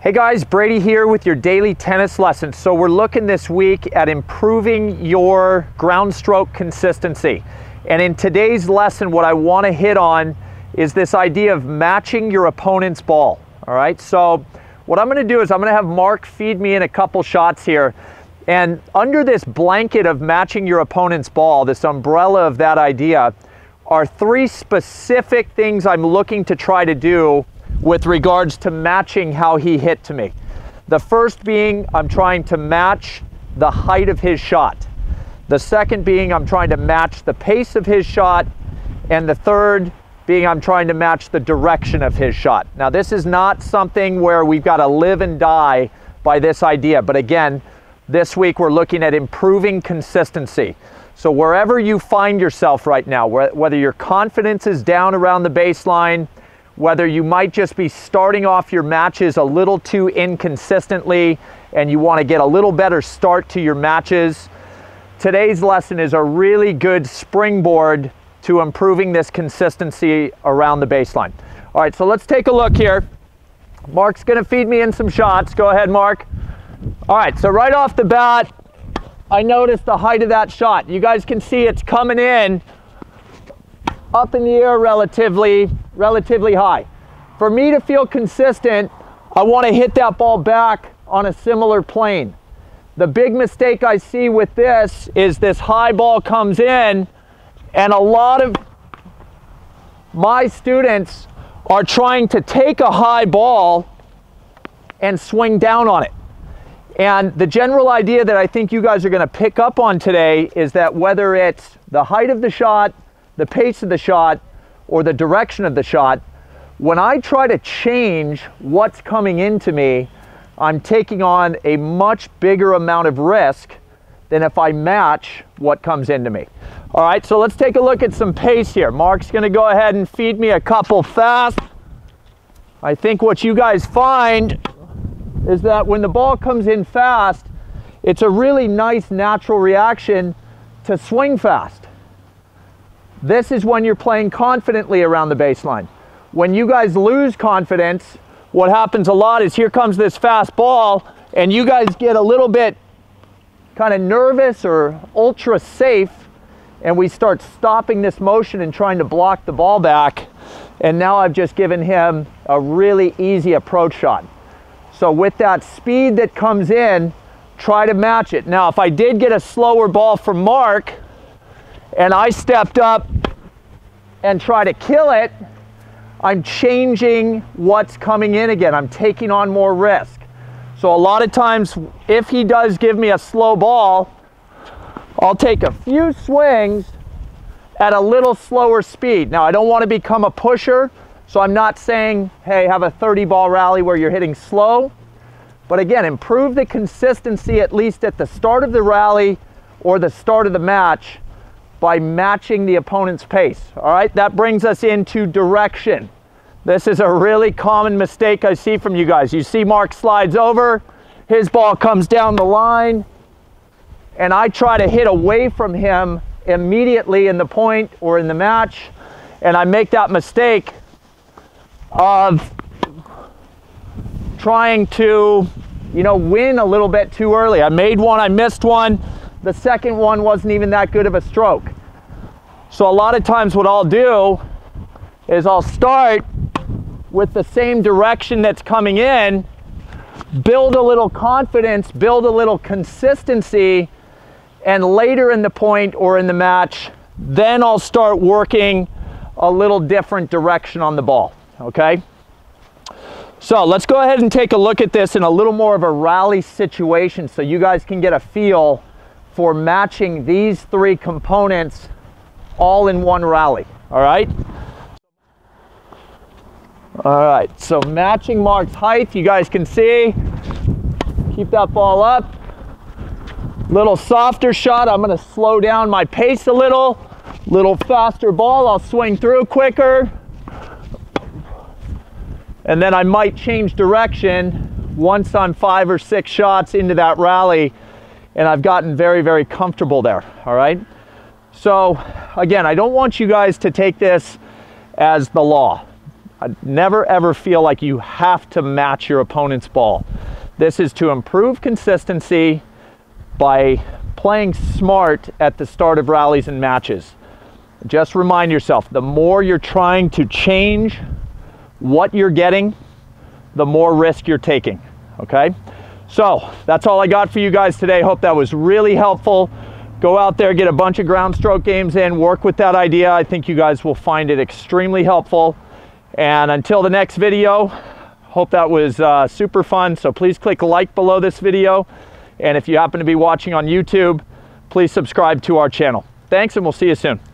Hey guys, Brady here with your daily tennis lessons. So we're looking this week at improving your ground stroke consistency. And in today's lesson, what I want to hit on is this idea of matching your opponent's ball. All right, so what I'm going to do is I'm going to have Mark feed me in a couple shots here. And under this blanket of matching your opponent's ball, this umbrella of that idea, are three specific things I'm looking to try to do with regards to matching how he hit to me. The first being I'm trying to match the height of his shot. The second being I'm trying to match the pace of his shot. And the third being I'm trying to match the direction of his shot. Now this is not something where we've got to live and die by this idea, but again, this week we're looking at improving consistency. So wherever you find yourself right now, whether your confidence is down around the baseline, whether you might just be starting off your matches a little too inconsistently and you want to get a little better start to your matches, today's lesson is a really good springboard to improving this consistency around the baseline. All right, so let's take a look here. Mark's going to feed me in some shots. Go ahead, Mark. All right, so right off the bat, I noticed the height of that shot. You guys can see it's coming in up in the air relatively high. For me to feel consistent, I want to hit that ball back on a similar plane. The big mistake I see with this is this high ball comes in, and a lot of my students are trying to take a high ball and swing down on it. And the general idea that I think you guys are going to pick up on today is that whether it's the height of the shot, the pace of the shot, or the direction of the shot, when I try to change what's coming into me, I'm taking on a much bigger amount of risk than if I match what comes into me. All right, so let's take a look at some pace here. Mark's going to go ahead and feed me a couple fast. I think what you guys find is that when the ball comes in fast, it's a really nice natural reaction to swing fast. This is when you're playing confidently around the baseline. When you guys lose confidence, what happens a lot is here comes this fast ball and you guys get a little bit kind of nervous or ultra safe, and we start stopping this motion and trying to block the ball back. And now I've just given him a really easy approach shot. So with that speed that comes in, try to match it. Now, if I did get a slower ball from Mark and I stepped up and try to kill it, I'm changing what's coming in again. I'm taking on more risk. So a lot of times, if he does give me a slow ball, I'll take a few swings at a little slower speed. Now, I don't want to become a pusher, so I'm not saying, hey, have a 30-ball rally where you're hitting slow. But again, improve the consistency at least at the start of the rally or the start of the match by matching the opponent's pace. All right, that brings us into direction. This is a really common mistake I see from you guys. You see Mark slides over, his ball comes down the line, and I try to hit away from him immediately in the point or in the match, and I make that mistake of trying to, win a little bit too early. I made one, I missed one. The second one wasn't even that good of a stroke. So a lot of times what I'll do is I'll start with the same direction that's coming in, build a little confidence, build a little consistency, and later in the point or in the match, then I'll start working a little different direction on the ball, okay? So let's go ahead and take a look at this in a little more of a rally situation so you guys can get a feel for matching these three components all in one rally, all right? All right, so matching Mark's height, you guys can see. Keep that ball up. Little softer shot, I'm gonna slow down my pace a little faster ball, I'll swing through quicker. And then I might change direction once I'm 5 or 6 shots into that rally, and I've gotten very, very comfortable there, all right? So again, I don't want you guys to take this as the law. Never ever feel like you have to match your opponent's ball. This is to improve consistency by playing smart at the start of rallies and matches. Just remind yourself, the more you're trying to change what you're getting, the more risk you're taking, okay? So that's all I got for you guys today. Hope that was really helpful. Go out there, get a bunch of ground stroke games in, work with that idea. I think you guys will find it extremely helpful. And until the next video, hope that was super fun. So please click like below this video. And if you happen to be watching on YouTube, please subscribe to our channel. Thanks, and we'll see you soon.